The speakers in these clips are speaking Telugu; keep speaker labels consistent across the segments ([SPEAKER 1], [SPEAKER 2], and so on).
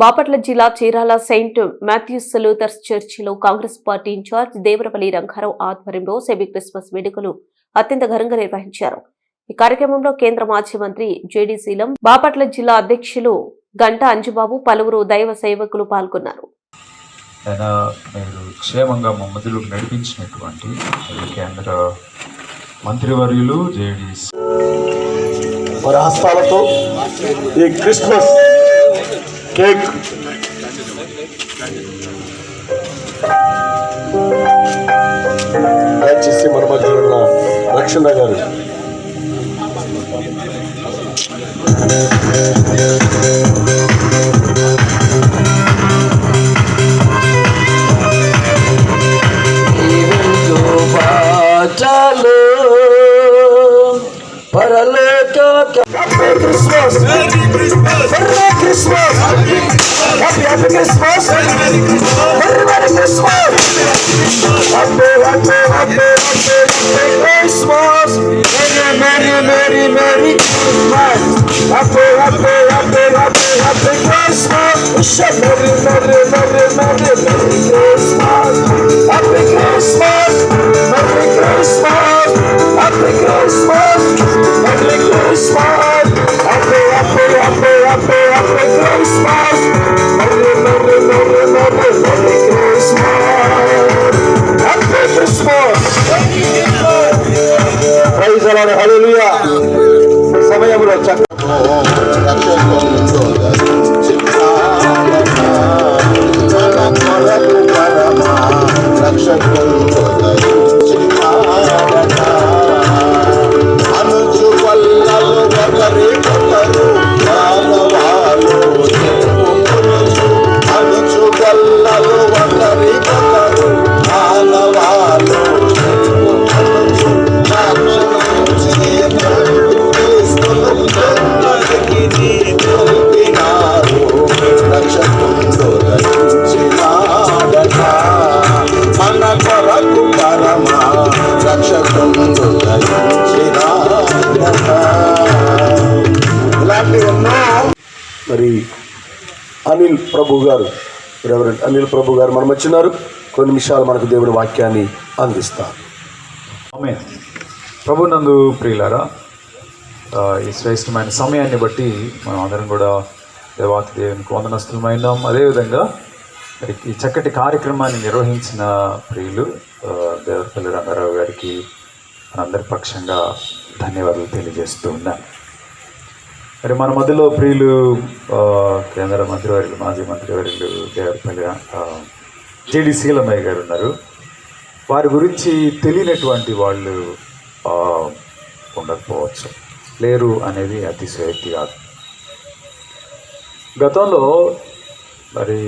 [SPEAKER 1] బాపట్ల జిల్లా చీరాల సెయింట్ మాథ్యూస్ లూథర్స్ చర్చిలో కాంగ్రెస్ పార్టీ ఇన్ఛార్జ్ దేవరపల్లి రంగారావు ఆధ్వర్యంలో సెమీ క్రిస్మస్ వేడుకలు అత్యంత ఘనంగా నిర్వహించారు. ఈ కార్యక్రమంలో కేంద్ర మాజీ మంత్రి జేడీ శీలం, బాపట్ల జిల్లా అధ్యక్షులు గంట అంజుబాబు, పలువురు దైవ సేవకులు పాల్గొన్నారు.
[SPEAKER 2] క్షేమంగా మమ్మల్ని నడిపించినటువంటి కేంద్ర మంత్రివర్యులు జేడీ
[SPEAKER 3] వారి హస్తాలతో ఈ క్రిస్మస్ కేక్ దయచేసి మన మధ్య ఉన్న రక్షణ గారు పరలోక Christmas Christmas happy Christmas Christmas merry merry merry happy happy happy happy happy Christmas merry merry merry merry Christmas happy Christmas merry Christmas happy Christmas merry Christmas happy happy happy happy happy Christmas merry merry merry merry merry Christmas happy Christmas praise the Lord hallelujah. సమయములో మరి అనిల్ ప్రభు గారు, రెవరెంట్ అనిల్ ప్రభు గారు మనం వచ్చినారు. కొన్ని నిమిషాలు మనకు దేవుడి వాక్యాన్ని అందిస్తారు.
[SPEAKER 2] ఆమేన్. ప్రభునందు ప్రియులారా, ఈ శ్రేష్టమైన సమయాన్ని బట్టి మనం అందరం కూడా దేవాతి దేవునికి వందనస్తులమైనాం. అదేవిధంగా మరి ఈ చక్కటి కార్యక్రమాన్ని నిర్వహించిన ప్రియులు దేవరపల్లి రంగారావు గారికి మనందరి పక్షంగా ధన్యవాదాలు తెలియజేస్తూ ఉన్నాను. మరి మన మధ్యలో ప్రియులు కేంద్ర మంత్రివర్యులు, మాజీ మంత్రివర్యులు దేవరపల్లి జేడీ శీలమయ్య గారు ఉన్నారు. వారి గురించి తెలియనటువంటి వాళ్ళు ఉండకపోవచ్చు, లేరు అనేది అతిశయోక్తి కాదు. గతంలో మరి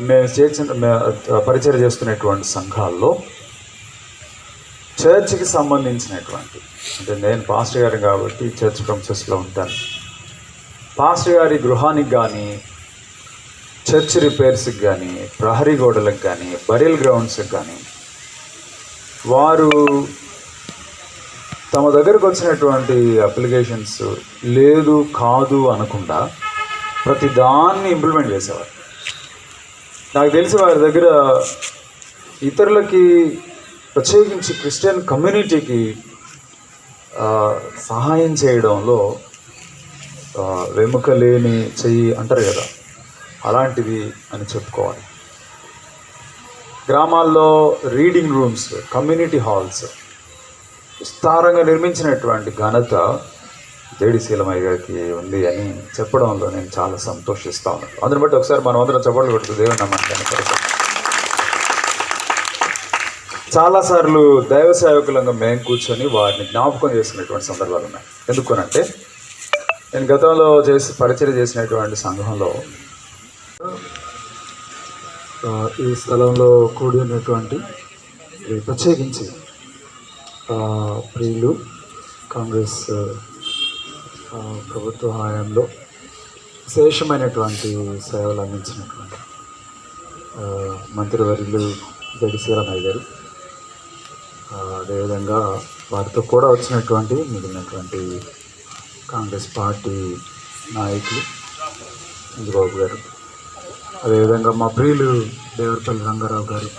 [SPEAKER 2] మేము పరిచయం చేస్తున్నటువంటి సంఘాల్లో చర్చ్కి సంబంధించినటువంటి, అంటే నేను పాస్టర్ గారు కాబట్టి చర్చ్ ప్రొమిసెస్లో ఉంటాను. పాస్టర్ గారి గృహానికి కానీ, చర్చ్ రిపేర్స్కి కానీ, ప్రహరీ గోడలకు కానీ, బరియల్ గ్రౌండ్స్కి కానీ వారు తమ దగ్గరకు వచ్చినటువంటి అప్లికేషన్స్ లేదు కాదు అనకుండా ప్రతి దాన్ని ఇంప్లిమెంట్ చేసేవారు. నాకు తెలిసి వారి దగ్గర ఇతరులకి, ప్రత్యేకించి క్రిస్టియన్ కమ్యూనిటీకి సహాయం చేయడంలో వెముక లేని చెయ్యి అంటారు కదా, అలాంటిది అని చెప్పుకోవాలి. గ్రామాల్లో రీడింగ్ రూమ్స్, కమ్యూనిటీ హాల్స్ విస్తారంగా నిర్మించినటువంటి ఘనత జేడీ శీలమయ్య గారికి ఉంది అని చెప్పడంలో నేను చాలా సంతోషిస్తా ఉన్నాను. అందుని బట్టి ఒకసారి మనం అందరం చప్పట్లు కొడుతూ దేవుని నమ్మకాన్ని చాలాసార్లు దైవ సేవకులంగా మేము కూర్చొని వారిని జ్ఞాపకం చేసుకునేటువంటి సందర్భాలు ఉన్నాయి. ఎందుకనంటే నేను గతంలో పరిచయం చేసినటువంటి సంఘంలో ఈ స్థలంలో కూడి ఉన్నటువంటి ప్రత్యేకించి ప్రియులు కాంగ్రెస్ ప్రభుత్వ హయాంలో విశేషమైనటువంటి సేవలు అందించినటువంటి మంత్రివర్యులు జేడీ శీలమయ్య గారు, అదేవిధంగా వారితో కూడా వచ్చినటువంటి మిగిలినటువంటి కాంగ్రెస్ పార్టీ నాయకులు చంద్రబాబు గారు, అదేవిధంగా మా ప్రియులు దేవరపల్లి రంగారావు గారు,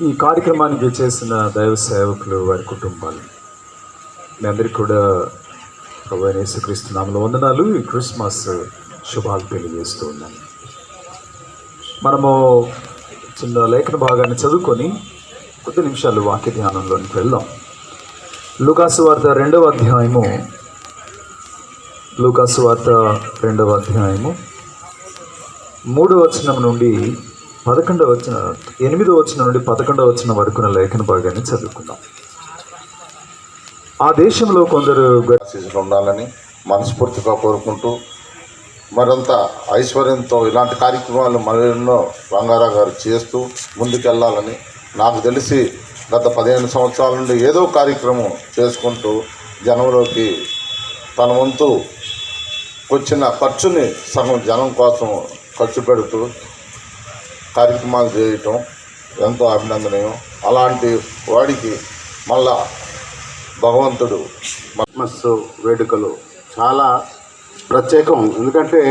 [SPEAKER 2] ఈ కార్యక్రమానికి చేసిన దైవ సేవకులు, వారి కుటుంబాలు, మీ అందరికీ కూడా ప్రభు అయిన యేసుక్రీస్తు నామములో వందనాలు. ఈ క్రిస్మస్ శుభాలు తెలియజేస్తూ ఉన్నాను. మనము చిన్న లేఖన భాగాన్ని చదువుకొని కొద్ది నిమిషాలు వాక్య ధ్యానంలోనికి వెళ్దాం. లూకాసు వార్త 2వ అధ్యాయము, లూకాసు వార్త 2వ అధ్యాయము 3వ వచనం నుండి 11వ వచనం, 8వ వచనం నుండి 11వ వచనం వరకున్న లేఖన భాగాన్ని చదువుకుందాం. ఆ దేశంలో కొందరు
[SPEAKER 4] ఆశీస్సులు ఉండాలని మనస్ఫూర్తిగా కోరుకుంటూ, మరింత ఐశ్వర్యంతో ఇలాంటి కార్యక్రమాలు మరెన్నో రంగారావు గారు చేస్తూ ముందుకెళ్ళాలని, నాకు తెలిసి గత 15 సంవత్సరాల నుండి ఏదో కార్యక్రమం చేసుకుంటూ జనంలోకి తన వంతు వచ్చిన ఖర్చుని సగం జనం కోసం ఖర్చు పెడుతూ కార్యక్రమాలు చేయటం ఎంతో అభినందనీయం. అలాంటి వాడికి మళ్ళా భగవంతుడు
[SPEAKER 5] క్రిస్మస్ వేడుకలు చాలా ప్రత్యేకం. ఎందుకంటే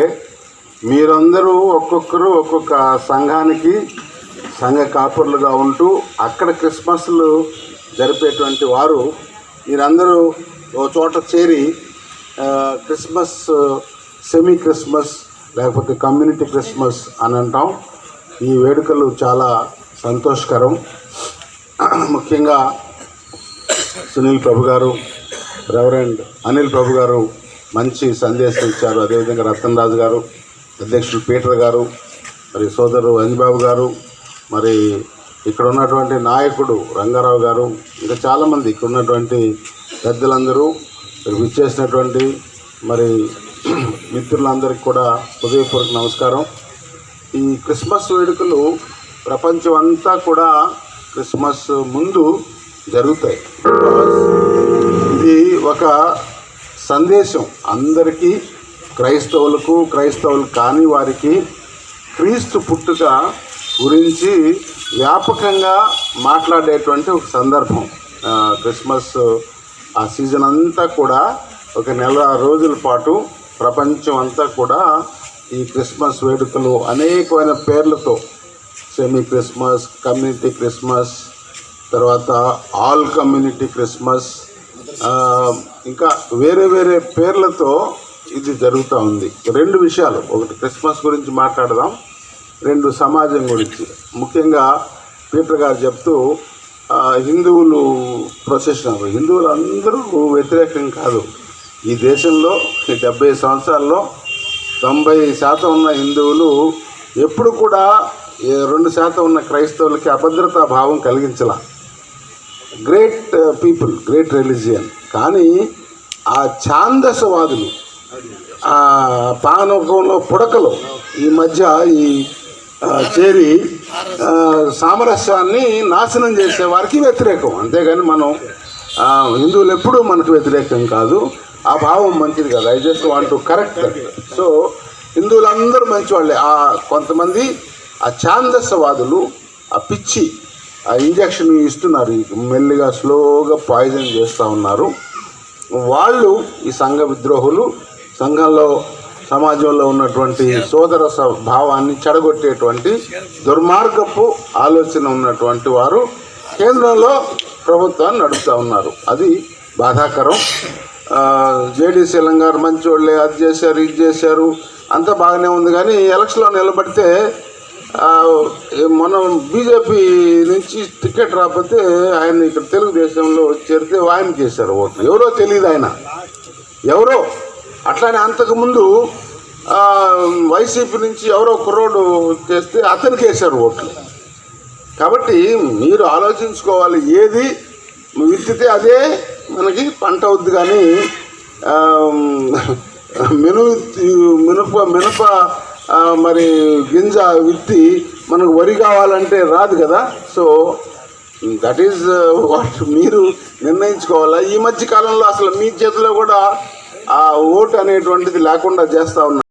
[SPEAKER 5] మీరందరూ ఒక్కొక్కరు ఒక్కొక్క సంఘానికి సంఘ కాపురులుగా ఉంటూ అక్కడ క్రిస్మస్లు జరిపేటువంటి వారు మీరందరూ ఓ చోట చేరి క్రిస్మస్, సెమీ క్రిస్మస్ లేకపోతే కమ్యూనిటీ క్రిస్మస్ అని అంటాం. ఈ వేడుకలు చాలా సంతోషకరం. ముఖ్యంగా సునీల్ ప్రభు గారు, రెవరెండ్ అనిల్ ప్రభు గారు మంచి సందేశం ఇచ్చారు. అదేవిధంగా రతన్ రాజు గారు, అధ్యక్షులు పీటర్ గారు, మరి సోదరు అంజిబాబు గారు, మరి ఇక్కడ ఉన్నటువంటి నాయకుడు రంగారావు గారు, ఇంకా చాలామంది ఇక్కడ ఉన్నటువంటి పెద్దలందరూ విచ్చేసినటువంటి మరి మిత్రులందరికీ కూడా హృదయపూర్వక నమస్కారం. ఈ క్రిస్మస్ వేడుకలు ప్రపంచం అంతా కూడా క్రిస్మస్ ముందు జరుగుతాయి. ఇది ఒక సందేశం అందరికీ, క్రైస్తవులు కాని వారికి క్రీస్తు పుట్టుక గురించి వ్యాపకంగా మాట్లాడేటువంటి ఒక సందర్భం. క్రిస్మస్ ఆ సీజన్ అంతా కూడా ఒక 1 నెల రోజుల పాటు ప్రపంచం అంతా కూడా ఈ క్రిస్మస్ వేడుకలు అనేకమైన పేర్లతో, సెమీ క్రిస్మస్, కమ్యూనిటీ క్రిస్మస్, తర్వాత ఆల్ కమ్యూనిటీ క్రిస్మస్, ఇంకా వేరే వేరే పేర్లతో ఇది జరుగుతూ ఉంది. 2 విషయాలు, ఒకటి క్రిస్మస్ గురించి మాట్లాడదాం, 2 సమాజం గురించి. ముఖ్యంగా పీటర్ గారు చెప్తూ హిందువులు ప్రొసెషన్, హిందువులు అందరూ వ్యతిరేకం కాదు. ఈ దేశంలో 70 సంవత్సరాల్లో 90% ఉన్న హిందువులు ఎప్పుడు కూడా 2% ఉన్న క్రైస్తవులకి అభద్రతా భావం కలిగించాల. Great people, great religion. కానీ ఆ ఛాందసవాదులు, ఆ పానకంలో పుడకలు ఈ మధ్య ఈ చేరి సామరస్యాన్ని నాశనం చేసే వారికి వ్యతిరేకం. అంతేగాని మనం హిందువులు ఎప్పుడూ మనకు వ్యతిరేకం కాదు. ఆ భావం మంచిది కాదు. I just want to correct that. So హిందువులందరూ మంచివాళ్ళే. కొంతమంది ఆ ఛాందసవాదులు, ఆ పిచ్చి, ఆ ఇంజక్షన్ ఇస్తున్నారు, మెల్లిగా స్లోగా పాయిజన్ చేస్తూ ఉన్నారు. వాళ్ళు ఈ సంఘ విద్రోహులు, సంఘంలో సమాజంలో ఉన్నటువంటి సోదర భావాన్ని చెడగొట్టేటువంటి దుర్మార్గపు ఆలోచన ఉన్నటువంటి వారు కేంద్రంలో ప్రభుత్వాన్ని నడుపుతూ ఉన్నారు. అది బాధాకరం. జేడీసీ తెలంగాణ మంచి వాళ్ళే, అది చేశారు, ఇది చేశారు, అంతా బాగానే ఉంది. కానీ ఎలక్షన్లో నిలబడితే మనం బీజేపీ నుంచి టికెట్ రాకపోతే ఆయన ఇక్కడ తెలుగుదేశంలో చేరితే ఆయనకి వేశారు ఓట్లు. ఎవరో తెలియదు ఆయన ఎవరో. అట్లానే అంతకుముందు వైసీపీ నుంచి ఎవరో కుర్రోడు చేస్తే అతనికి వేశారు ఓట్లు. కాబట్టి మీరు ఆలోచించుకోవాలి, ఏది విత్తితే అదే మనకి పంట అవుద్ది. కానీ మినప మరి గింజ విత్తి మనకు వరి కావాలంటే రాదు కదా. సో దట్ ఈజ్ వాట్ మీరు నిర్ణయించుకోవాలా. ఈ మధ్య కాలంలో అసలు మీ చేతిలో కూడా ఆ ఓటు అనేటువంటిది లేకుండా చేస్తూ ఉన్నారు.